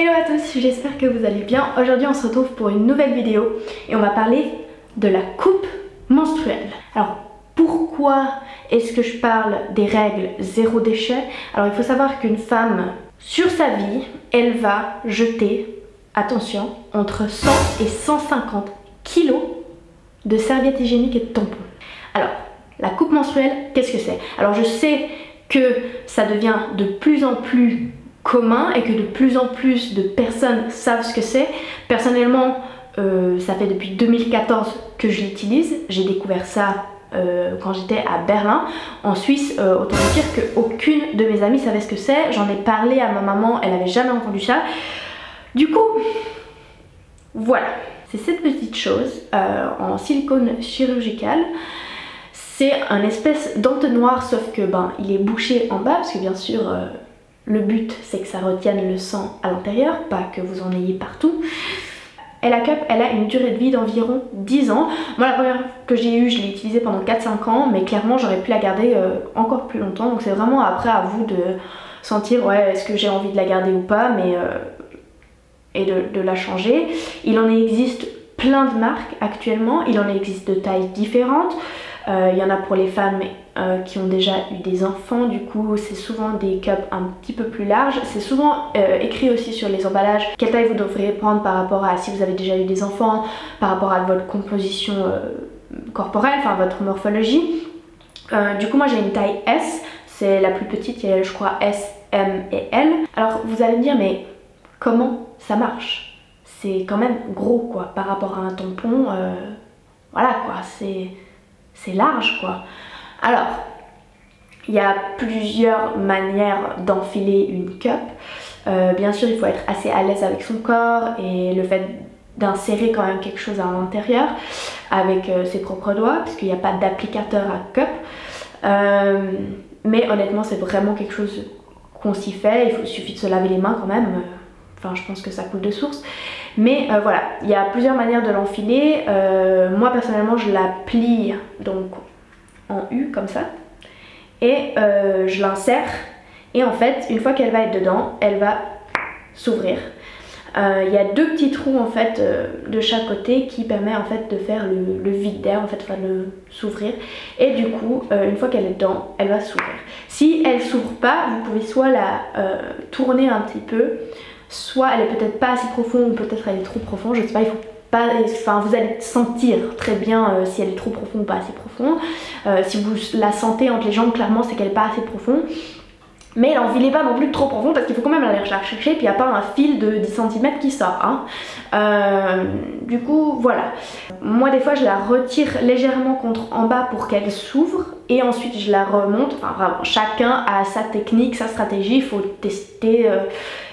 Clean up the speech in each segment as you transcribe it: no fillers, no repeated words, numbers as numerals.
Hello à tous, j'espère que vous allez bien. Aujourd'hui on se retrouve pour une nouvelle vidéo et on va parler de la coupe menstruelle. Alors pourquoi est-ce que je parle des règles zéro déchet? Alors il faut savoir qu'une femme sur sa vie, elle va jeter, attention, entre 100 et 150 kilos de serviettes hygiéniques et de tampons. Alors la coupe menstruelle, qu'est-ce que c'est? Alors je sais que ça devient de plus en plus commun et que de plus en plus de personnes savent ce que c'est. Personnellement, ça fait depuis 2014 que je l'utilise. J'ai découvert ça quand j'étais à Berlin. En Suisse, autant vous dire qu'aucune de mes amies savait ce que c'est. J'en ai parlé à ma maman, elle n'avait jamais entendu ça. Du coup, voilà. C'est cette petite chose en silicone chirurgical. C'est un espèce d'entonnoir, sauf que il est bouché en bas, parce que bien sûr le but c'est que ça retienne le sang à l'intérieur, pas que vous en ayez partout. Et la cup, elle a une durée de vie d'environ 10 ans. Moi la première que j'ai eue, je l'ai utilisée pendant 4-5 ans, mais clairement j'aurais pu la garder encore plus longtemps. Donc c'est vraiment après à vous de sentir ouais, est-ce que j'ai envie de la garder ou pas, mais et de la changer. Il en existe plein de marques actuellement, il en existe de tailles différentes. Il y en a pour les femmes qui ont déjà eu des enfants, du coup c'est souvent des cups un petit peu plus larges. C'est souvent écrit aussi sur les emballages quelle taille vous devriez prendre par rapport à si vous avez déjà eu des enfants, par rapport à votre composition corporelle, enfin votre morphologie. Du coup moi j'ai une taille S, c'est la plus petite, il y a je crois S, M et L. Alors vous allez me dire mais comment ça marche? C'est quand même gros quoi, par rapport à un tampon, voilà quoi, c'est large quoi. Alors, il y a plusieurs manières d'enfiler une cup. Bien sûr, il faut être assez à l'aise avec son corps et le fait d'insérer quand même quelque chose à l'intérieur avec ses propres doigts, parce qu'il n'y a pas d'applicateur à cup. Mais honnêtement, c'est vraiment quelque chose qu'on s'y fait. Il suffit de se laver les mains quand même. Enfin, je pense que ça coule de source. Mais voilà, il y a plusieurs manières de l'enfiler. Moi, personnellement, je la plie donc en U, comme ça. Et je l'insère. Et en fait, une fois qu'elle va être dedans, elle va s'ouvrir. Il y a deux petits trous, en fait, de chaque côté qui permet, en fait, de faire le vide d'air, en fait, enfin, de s'ouvrir. Et du coup, une fois qu'elle est dedans, elle va s'ouvrir. Si elle s'ouvre pas, vous pouvez soit la tourner un petit peu, soit elle est peut-être pas assez profonde ou peut-être elle est trop profonde, je sais pas, il faut pas, enfin vous allez sentir très bien si elle est trop profonde ou pas assez profonde. Si vous la sentez entre les jambes, clairement c'est qu'elle est pas assez profonde. Mais l'enfilez pas non plus trop profond parce qu'il faut quand même aller la chercher, puis il n'y a pas un fil de 10 cm qui sort. Hein. Du coup voilà. Moi des fois je la retire légèrement contre en bas pour qu'elle s'ouvre et ensuite je la remonte. Enfin vraiment, chacun a sa technique, sa stratégie, il faut tester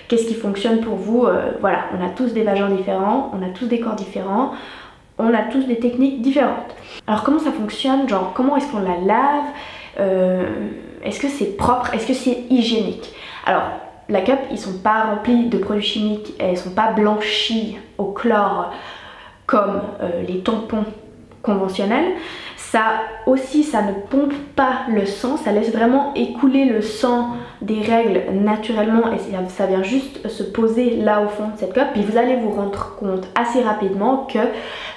qu'est-ce qui fonctionne pour vous. Voilà, on a tous des vagins différents, on a tous des corps différents, on a tous des techniques différentes. Alors comment ça fonctionne? Genre comment est-ce qu'on la lave? Est-ce que c'est propre? Est-ce que c'est hygiénique? Alors, la cup, ils sont pas remplis de produits chimiques, elles sont pas blanchies au chlore comme les tampons conventionnels. Ça aussi, ça ne pompe pas le sang, ça laisse vraiment écouler le sang des règles naturellement et ça vient juste se poser là au fond de cette cup. Puis vous allez vous rendre compte assez rapidement que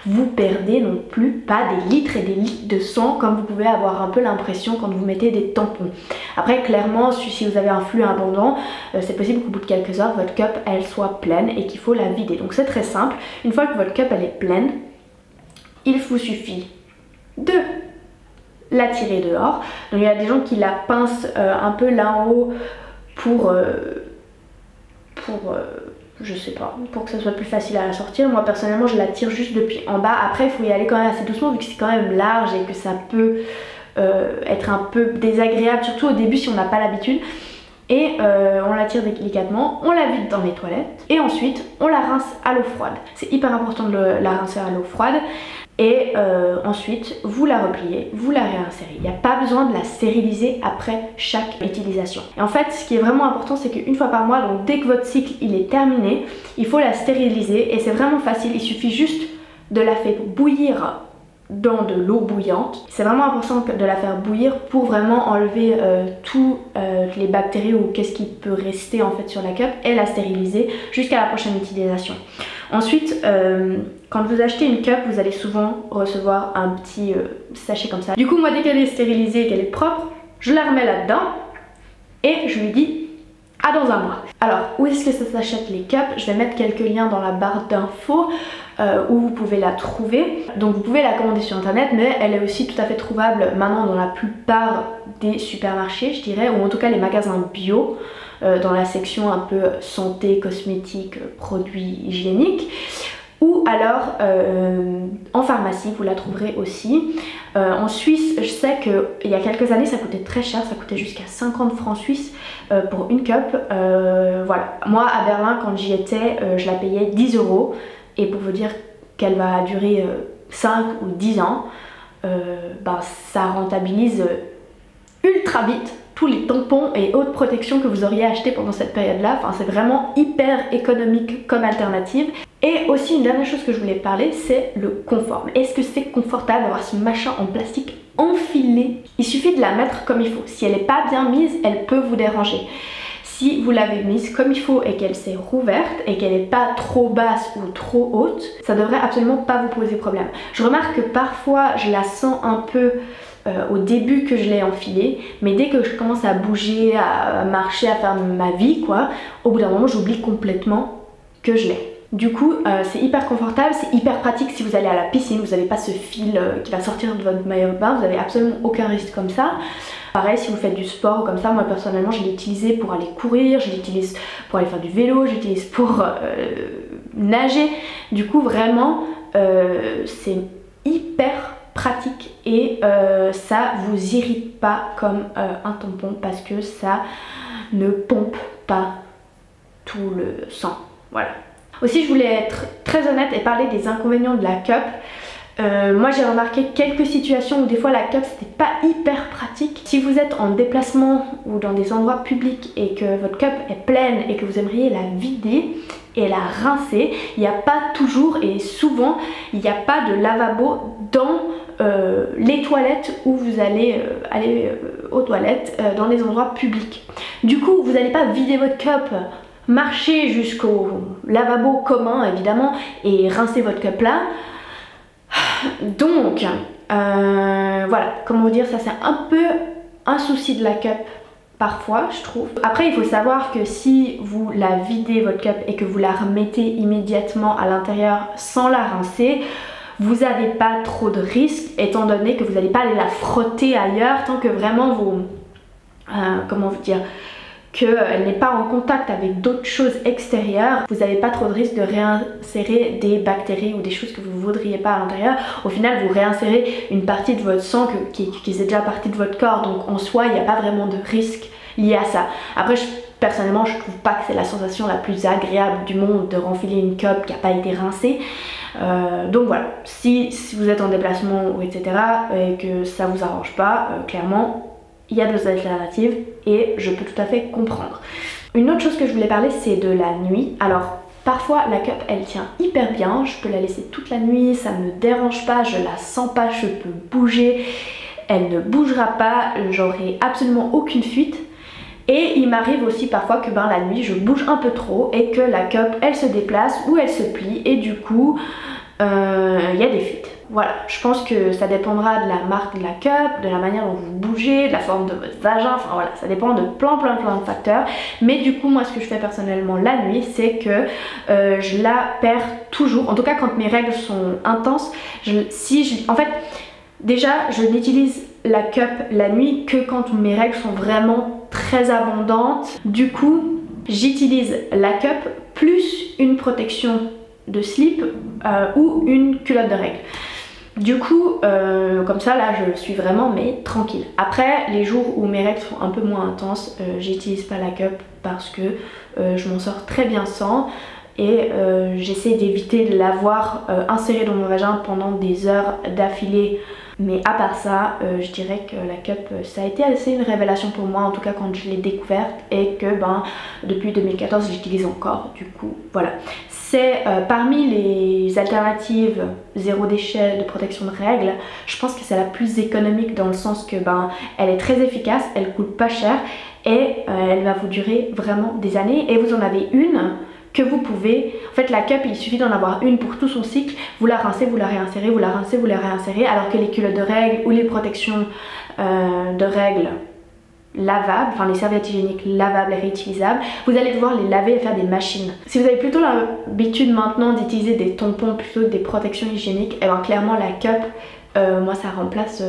vous perdez non plus pas des litres et des litres de sang comme vous pouvez avoir un peu l'impression quand vous mettez des tampons. Après clairement si vous avez un flux abondant, c'est possible qu'au bout de quelques heures votre cup elle soit pleine et qu'il faut la vider. Donc c'est très simple, une fois que votre cup elle est pleine, il vous suffit de la tirer dehors. Donc il y a des gens qui la pincent un peu là en haut pour je sais pas, pour que ça soit plus facile à la sortir. Moi personnellement je la tire juste depuis en bas. Après il faut y aller quand même assez doucement vu que c'est quand même large et que ça peut être un peu désagréable, surtout au début si on n'a pas l'habitude. Et on la tire délicatement, on la vide dans les toilettes et ensuite on la rince à l'eau froide. C'est hyper important de la rincer à l'eau froide. Et ensuite vous la repliez, vous la réinsérez. Il n'y a pas besoin de la stériliser après chaque utilisation. Et en fait ce qui est vraiment important c'est qu'une fois par mois, donc dès que votre cycle il est terminé, il faut la stériliser et c'est vraiment facile, il suffit juste de la faire bouillir dans de l'eau bouillante. C'est vraiment important de la faire bouillir pour vraiment enlever toutes les bactéries ou qu'est-ce qui peut rester en fait sur la cup et la stériliser jusqu'à la prochaine utilisation. Ensuite, quand vous achetez une cup, vous allez souvent recevoir un petit sachet comme ça. Du coup, moi dès qu'elle est stérilisée et qu'elle est propre, je la remets là-dedans et je lui dis à dans un mois. Alors, où est-ce que ça s'achète les cups? Je vais mettre quelques liens dans la barre d'infos où vous pouvez la trouver. Donc vous pouvez la commander sur internet, mais elle est aussi tout à fait trouvable maintenant dans la plupart des supermarchés, je dirais, ou en tout cas les magasins bio, dans la section un peu santé, cosmétique, produits hygiéniques. Ou alors en pharmacie, vous la trouverez aussi. En Suisse, je sais qu'il y a quelques années ça coûtait très cher, ça coûtait jusqu'à 50 francs suisses pour une cup. Voilà, moi à Berlin quand j'y étais, je la payais 10 €. Et pour vous dire qu'elle va durer 5 ou 10 ans, ça rentabilise ultra vite tous les tampons et autres protections que vous auriez acheté pendant cette période-là. Enfin, c'est vraiment hyper économique comme alternative. Et aussi une dernière chose que je voulais parler, c'est le confort. Est-ce que c'est confortable d'avoir ce machin en plastique enfilé? Il suffit de la mettre comme il faut. Si elle n'est pas bien mise, elle peut vous déranger. Si vous l'avez mise comme il faut et qu'elle s'est rouverte et qu'elle n'est pas trop basse ou trop haute, ça devrait absolument pas vous poser problème. Je remarque que parfois je la sens un peu au début que je l'ai enfilée, mais dès que je commence à bouger, à marcher, à faire ma vie quoi, au bout d'un moment j'oublie complètement que je l'ai. Du coup c'est hyper confortable, c'est hyper pratique si vous allez à la piscine, vous n'avez pas ce fil qui va sortir de votre maillot de bain, vous n'avez absolument aucun risque comme ça. Pareil si vous faites du sport ou comme ça, moi personnellement je l'ai utilisé pour aller courir, je l'utilise pour aller faire du vélo, j'utilise pour nager. Du coup vraiment c'est hyper pratique et ça vous irrite pas comme un tampon parce que ça ne pompe pas tout le sang. Voilà. Aussi je voulais être très honnête et parler des inconvénients de la cup. Moi j'ai remarqué quelques situations où des fois la cup c'était pas hyper pratique. Si vous êtes en déplacement ou dans des endroits publics et que votre cup est pleine et que vous aimeriez la vider et la rincer, il n'y a pas toujours et souvent il n'y a pas de lavabo dans les toilettes où vous allez aller aux toilettes dans les endroits publics. Du coup vous n'allez pas vider votre cup, marcher jusqu'au lavabo commun évidemment et rincer votre cup là. Donc voilà, comment vous dire, ça c'est un peu un souci de la cup parfois je trouve. Après il faut savoir que si vous la videz votre cup et que vous la remettez immédiatement à l'intérieur sans la rincer, vous n'avez pas trop de risques étant donné que vous n'allez pas aller la frotter ailleurs tant que vraiment vous... comment vous dire, qu'elle n'est pas en contact avec d'autres choses extérieures, vous n'avez pas trop de risque de réinsérer des bactéries ou des choses que vous ne voudriez pas à l'intérieur. Au final vous réinsérez une partie de votre sang qui est déjà partie de votre corps, donc en soi il n'y a pas vraiment de risque lié à ça. Après personnellement je trouve pas que c'est la sensation la plus agréable du monde de renfiler une cup qui n'a pas été rincée. Donc voilà, si vous êtes en déplacement ou etc et que ça vous arrange pas, clairement il y a d'autres alternatives et je peux tout à fait comprendre. Une autre chose que je voulais parler c'est de la nuit. Alors parfois la cup elle tient hyper bien, je peux la laisser toute la nuit, ça ne me dérange pas, je la sens pas, je peux bouger, elle ne bougera pas, j'aurai absolument aucune fuite. Et il m'arrive aussi parfois que la nuit je bouge un peu trop et que la cup elle se déplace ou elle se plie et du coup il y a des fuites. Voilà, je pense que ça dépendra de la marque de la cup, de la manière dont vous bougez, de la forme de votre vagin, enfin voilà, ça dépend de plein de facteurs. Mais du coup moi ce que je fais personnellement la nuit c'est que je la perds toujours, en tout cas quand mes règles sont intenses. En fait déjà je n'utilise la cup la nuit que quand mes règles sont vraiment très abondantes. Du coup j'utilise la cup plus une protection de slip ou une culotte de règles. Du coup comme ça là je suis vraiment tranquille. Après les jours où mes règles sont un peu moins intenses, j'utilise pas la cup parce que je m'en sors très bien sans et j'essaie d'éviter de l'avoir insérée dans mon vagin pendant des heures d'affilée Mais à part ça, je dirais que la cup, ça a été assez une révélation pour moi, en tout cas quand je l'ai découverte, et que depuis 2014 je l'utilise encore, du coup voilà. C'est parmi les alternatives zéro déchet de protection de règles, je pense que c'est la plus économique dans le sens que elle est très efficace, elle coûte pas cher et elle va vous durer vraiment des années, et vous en avez une que vous pouvez, en fait la cup il suffit d'en avoir une pour tout son cycle, vous la rincez, vous la réinsérez, vous la rincez, vous la réinsérez, alors que les culottes de règles ou les protections de règles lavables, enfin les serviettes hygiéniques lavables et réutilisables, vous allez devoir les laver et faire des machines. Si vous avez plutôt l'habitude maintenant d'utiliser des tampons plutôt que des protections hygiéniques, et clairement la cup, moi ça remplace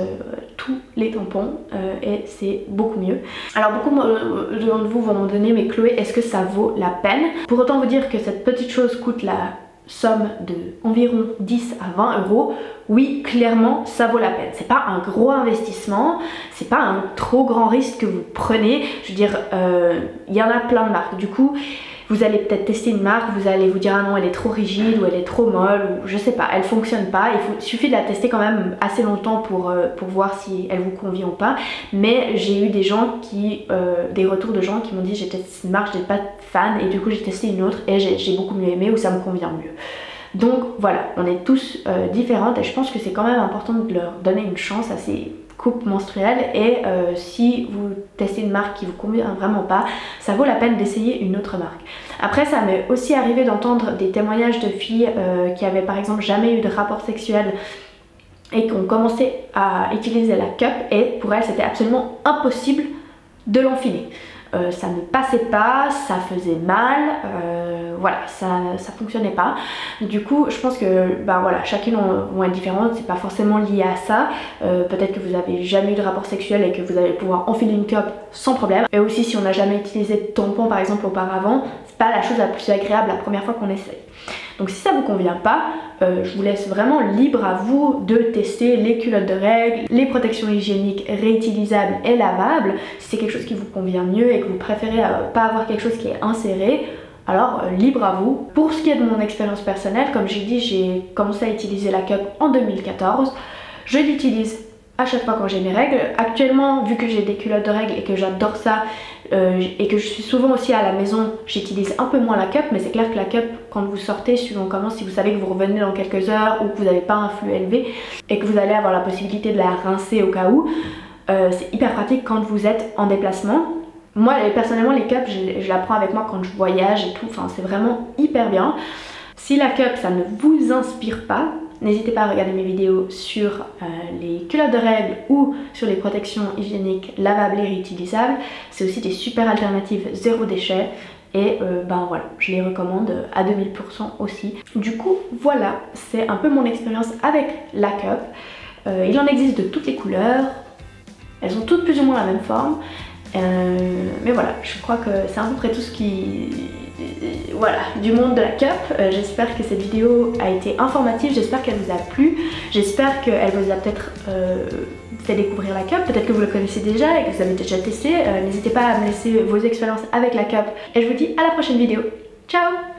tous les tampons et c'est beaucoup mieux. Alors beaucoup de vous vont me donner, mais Chloé, est-ce que ça vaut la peine? Pour autant vous dire que cette petite chose coûte la somme de environ 10 à 20 euros, oui, clairement ça vaut la peine. C'est pas un gros investissement, c'est pas un trop grand risque que vous prenez. Je veux dire, il y en a plein de marques, du coup vous allez peut-être tester une marque, vous allez vous dire ah non elle est trop rigide ou elle est trop molle ou je sais pas, elle fonctionne pas. Il suffit de la tester quand même assez longtemps pour voir si elle vous convient ou pas. Mais j'ai eu des gens des retours de gens qui m'ont dit j'ai testé une marque, j'étais pas fan et du coup j'ai testé une autre et j'ai beaucoup mieux aimé ou ça me convient mieux. Donc voilà, on est tous différentes et je pense que c'est quand même important de leur donner une chance à ces coupes menstruelles, et si vous testez une marque qui vous convient vraiment pas, ça vaut la peine d'essayer une autre marque. Après ça m'est aussi arrivé d'entendre des témoignages de filles qui avaient par exemple jamais eu de rapport sexuel et qui ont commencé à utiliser la cup et pour elles c'était absolument impossible de l'enfiler. Ça ne passait pas, ça faisait mal, voilà, ça fonctionnait pas. Du coup, je pense que voilà, chacune vont être différentes, c'est pas forcément lié à ça. Peut-être que vous avez jamais eu de rapport sexuel et que vous allez pouvoir enfiler une cup sans problème. Et aussi, si on n'a jamais utilisé de tampon par exemple auparavant, c'est pas la chose la plus agréable la première fois qu'on essaye. Donc si ça vous convient pas, je vous laisse vraiment libre à vous de tester les culottes de règles, les protections hygiéniques réutilisables et lavables. Si c'est quelque chose qui vous convient mieux et que vous préférez pas avoir quelque chose qui est inséré, alors libre à vous. Pour ce qui est de mon expérience personnelle, comme j'ai dit, j'ai commencé à utiliser la cup en 2014. Je l'utilise à chaque fois quand j'ai mes règles. Actuellement, vu que j'ai des culottes de règles et que j'adore ça, et que je suis souvent aussi à la maison, j'utilise un peu moins la cup, mais c'est clair que la cup, quand vous sortez, suivant comment, si vous savez que vous revenez dans quelques heures ou que vous n'avez pas un flux élevé et que vous allez avoir la possibilité de la rincer au cas où, c'est hyper pratique quand vous êtes en déplacement. Moi personnellement les cups, je la prends avec moi quand je voyage et tout, enfin c'est vraiment hyper bien. Si la cup ça ne vous inspire pas, n'hésitez pas à regarder mes vidéos sur les culottes de règles ou sur les protections hygiéniques lavables et réutilisables. C'est aussi des super alternatives zéro déchet et voilà, je les recommande à 2000% aussi. Du coup voilà, c'est un peu mon expérience avec la cup. Il en existe de toutes les couleurs, elles ont toutes plus ou moins la même forme. Mais voilà, je crois que c'est à peu près tout ce qui... Voilà, du monde de la cup. J'espère que cette vidéo a été informative, j'espère qu'elle vous a plu, j'espère qu'elle vous a peut-être fait découvrir la cup, peut-être que vous le connaissez déjà et que vous avez déjà testé. N'hésitez pas à me laisser vos expériences avec la cup et je vous dis à la prochaine vidéo. Ciao!